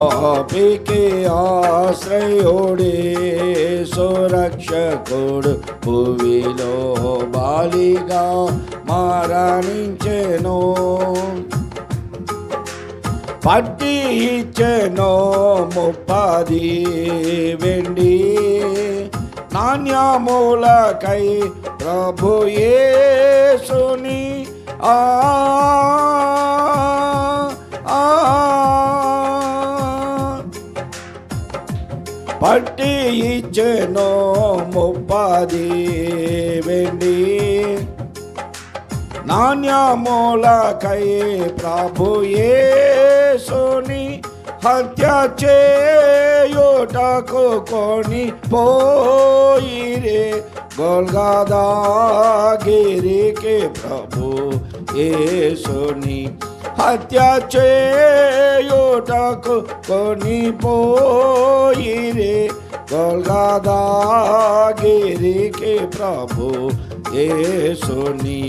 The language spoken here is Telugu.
పాపికి ఆశ్రయుడే సురక్షకుడు భూమిలో బాలిగా మరణించెను. పట్టి ఇచ్చెను 30 వెండి నాణ్యములకై ప్రభు యేసుని పట్టి ఇచ్చెను 30 వెండి నాణ్యములకై ప్రభు యేసుని హత్య చేయుటకు కొని పోయిరే గొల్గొథాగిరికి ప్రభు యేసుని హత్య చేయుటకు కొని పోయిరే గొల్గొథాగిరికి ప్రభు యేసుని